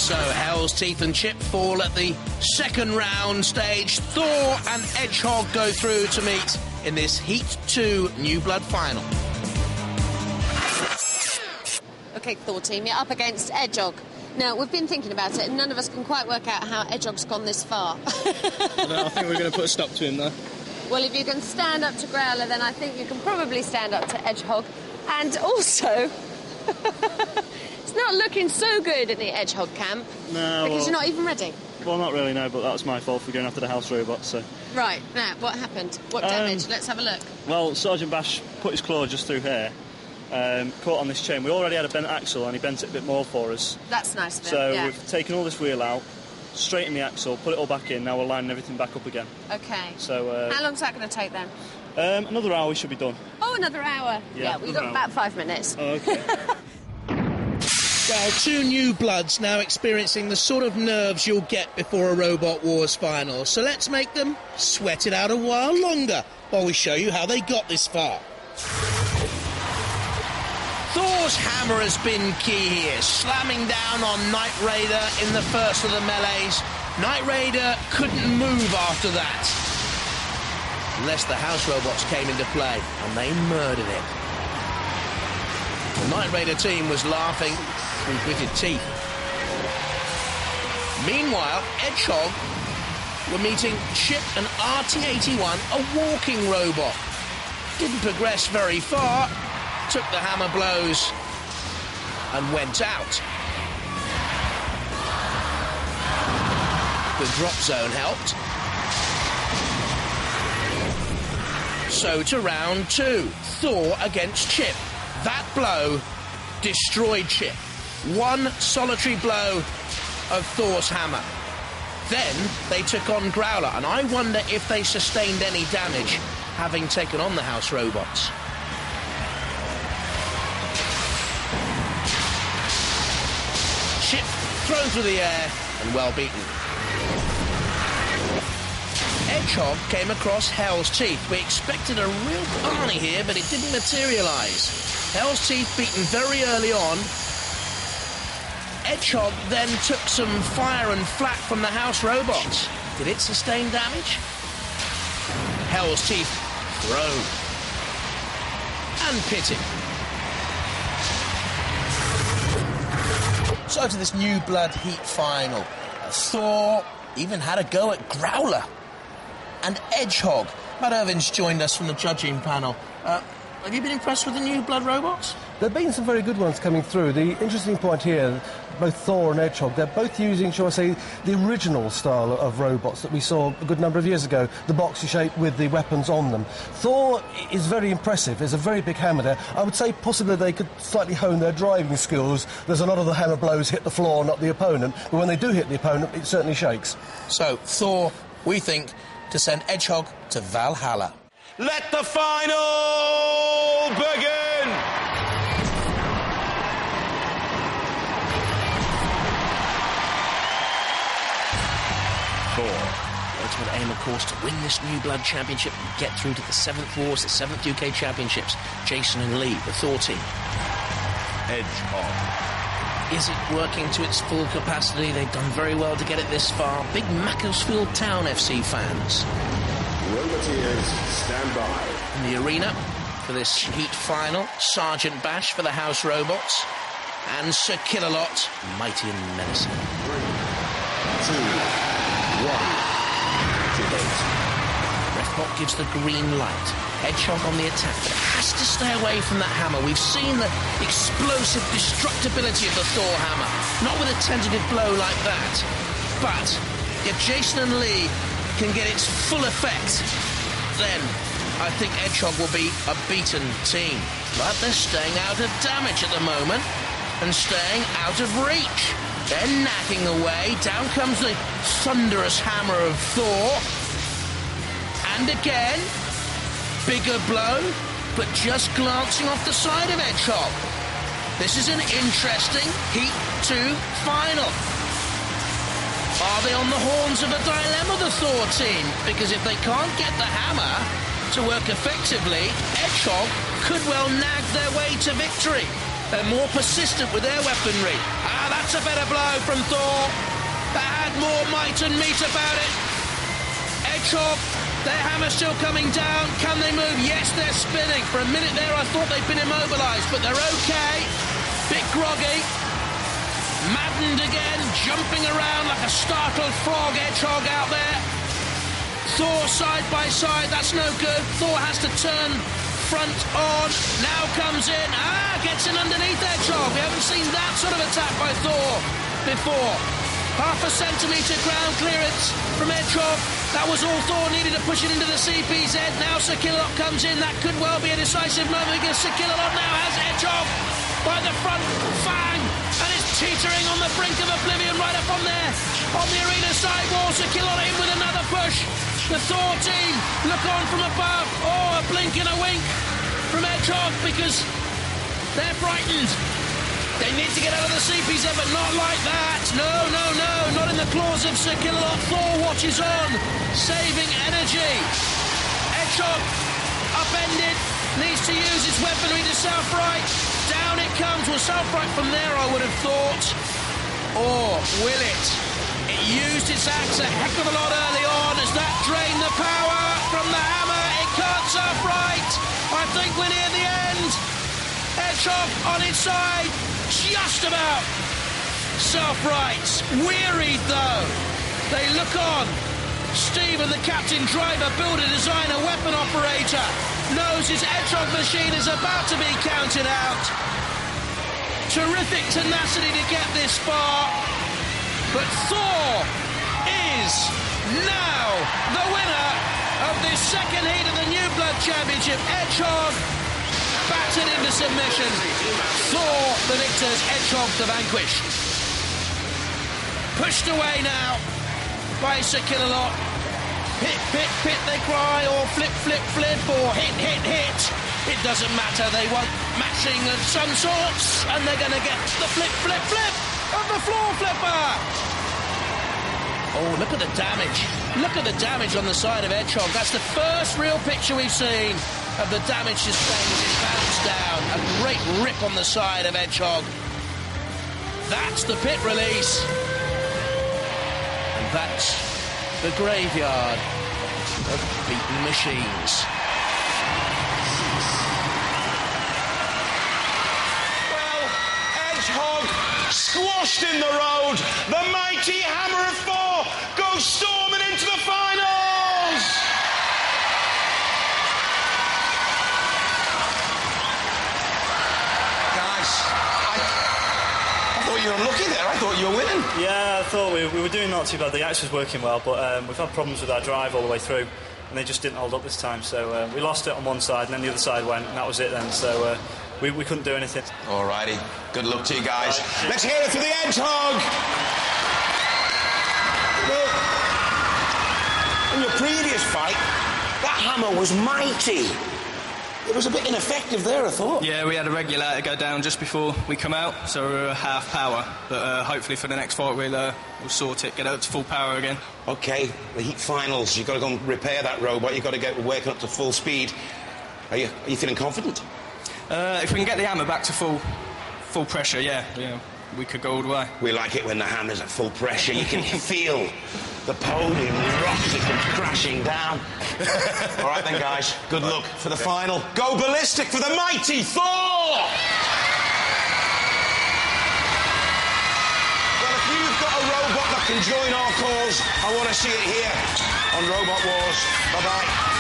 So, Hell's Teeth and Chip fall at the second round stage. Thor and Hedgehog go through to meet in this Heat 2 New Blood final. OK, Thor team, you're up against Hedgehog. Now, we've been thinking about it, and none of us can quite work out how Hedgehog's gone this far. No, I think we're going to put a stop to him, though. Well, if you can stand up to Growler, then I think you can probably stand up to Hedgehog. And also, it's not looking so good in the Hedgehog camp. No, because you're not even ready. Well, not really, no, but that was my fault for going after the house robots, so... Right, now, what happened? What damage? Let's have a look. Well, Sergeant Bash put his claw just through here, caught on this chain. We already had a bent axle, and he bent it a bit more for us. That's nice of him, So yeah. we've taken all this wheel out, straightened the axle, put it all back in, now we're lining everything back up again. OK. So, how long's that going to take, then? Another hour we should be done. Oh, another hour. Yeah, we've got about 5 minutes. Oh, OK. Well, 2 new bloods now experiencing the sort of nerves you'll get before a Robot Wars final. So let's make them sweat it out a while longer while we show you how they got this far. Thor's hammer has been key here, slamming down on Knight Raider in the first of the melees. Knight Raider couldn't move after that, unless the house robots came into play, and they murdered it. The Knight Raider team was laughing through gritted teeth. Meanwhile, Hedgehog were meeting Chip and RT-81, a walking robot. Didn't progress very far, took the hammer blows and went out. The drop zone helped. So to round 2, Thor against Chip. That blow destroyed Chip. One solitary blow of Thor's hammer. Then they took on Growler, and I wonder if they sustained any damage having taken on the house robots. Chip thrown through the air and well beaten. Hedgehog came across Hell's Teeth. We expected a real Barney here, but it didn't materialise. Hell's Teeth beaten very early on. Hedgehog then took some fire and flak from the house robots. Did it sustain damage? Hell's Teeth thrown and pitted. So to this New Blood Heat final. Thor even had a go at Growler. And Hedgehog. Matt Irvin's joined us from the judging panel. Have you been impressed with the New Blood robots? There have been some very good ones coming through. The interesting point here, both Thor and Hedgehog, they're both using, shall I say, the original style of robots that we saw a good number of years ago, the boxy shape with the weapons on them. Thor is very impressive. There's a very big hammer there. I would say possibly they could slightly hone their driving skills. There's a lot of the hammer blows hit the floor, not the opponent, but when they do hit the opponent, it certainly shakes. So, Thor, we think, to send Hedgehog to Valhalla. Let the final begin! Thor. Ultimate aim, of course, to win this New Blood Championship and get through to the 7th Wars, the 7th UK Championships. Jason and Lee, the Thor team. Hedgehog. Is it working to its full capacity? They've done very well to get it this far. Big Macclesfield Town FC fans. Robotwars, stand by. In the arena for this Heat final, Sergeant Bash for the house robots, and Sir Killalot, mighty and menacing. 3, 2, 1, activate. Refbot gives the green light. Hedgehog on the attack, but it has to stay away from that hammer. We've seen the explosive destructibility of the Thor hammer, not with a tentative blow like that. But if Jason and Lee can get its full effect, then I think Hedgehog will be a beaten team. But they're staying out of damage at the moment and staying out of reach. They're nagging away. Down comes the thunderous hammer of Thor. And again, bigger blow, but just glancing off the side of Hedgehog. This is an interesting Heat 2 final. Are they on the horns of a dilemma, the Thor team? Because if they can't get the hammer to work effectively, Hedgehog could well nag their way to victory. They're more persistent with their weaponry. That's That's a better blow from Thor. That had more might and meat about it. Hedgehog, their hammer still coming down. Can they move? Yes, they're spinning. For a minute there, I thought they'd been immobilised, but they're okay. Bit groggy. Maddened again, jumping around like a startled frog. Hedgehog out there. Thor side by side, that's no good. Thor has to turn front on. Now comes in. Gets in underneath Hedgehog. We haven't seen that sort of attack by Thor before. Half a centimetre ground clearance from Hedgehog. That was all Thor needed to push it into the CPZ. Now Sir Killalot comes in. That could well be a decisive moment because Sir Killalot now has Hedgehog by the front fang, and it's teetering on the brink of oblivion right up on there, on the arena sidewall. Sir Killalot in with another push. The Thor team look on from above. Oh, a blink and a wink from Hedgehog because they're frightened. They need to get out of the CPZ, but not like that. No, not in the claws of Sir Killalot. Thor watches on, saving energy. Hedgehog upended, needs to use his weaponry to south-right. Down it comes. Well, south-right from there, I would have thought. Or will it? It used its axe a heck of a lot early on. As that drained the power from the hammer? It can't south-right. I think we're near the end. Hedgehog on its side. Just about self-right. Wearied though. They look on. Stephen, the captain, driver, builder, designer, weapon operator, knows his Hedgehog machine is about to be counted out. Terrific tenacity to get this far. But Thor is now the winner of this second heat of the New Blood Championship. Hedgehog battered into submission. Thor, the victors, Hedgehog, the vanquished. Pushed away now by Sir Killalot. Pit, pit, pit, they cry, or flip, flip, flip, or hit, hit, hit. It doesn't matter, they want matching of some sorts, and they're going to get the flip, flip, flip of the floor flipper. Oh, look at the damage. Look at the damage on the side of Hedgehog. That's the first real picture we've seen of the damage sustained as it bounced down. A great rip on the side of Hedgehog. That's the pit release. And that's the graveyard of beaten machines. Well, Hedgehog squashed in the road. The mighty Hammer of Thor goes storming into the finals. Guys, I thought you were unlucky there. I thought you were winning. Yeah, I thought we were doing not too bad. The axe was working well, but we've had problems with our drive all the way through, and they just didn't hold up this time. So we lost it on one side, and then the other side went, and that was it then. So we couldn't do anything. Alrighty, good luck to you guys. Right. Let's hear it for the Hedgehog. Well, in your previous fight, that hammer was mighty. It was a bit ineffective there, I thought. Yeah, we had a regulator go down just before we come out, so we were half power. But hopefully for the next fight we'll sort it, get up to full power again. OK, the heat finals, you've got to go and repair that robot, you've got to get working up to full speed. Are you feeling confident? If we can get the hammer back to full pressure, yeah, we could go all the way. We like it when the hammer's at full pressure. You can feel the podium rock as it comes crashing down. All right then, guys, good luck for the final. Go ballistic for the mighty Thor! Well, if you've got a robot that can join our cause, I want to see it here on Robot Wars. Bye-bye.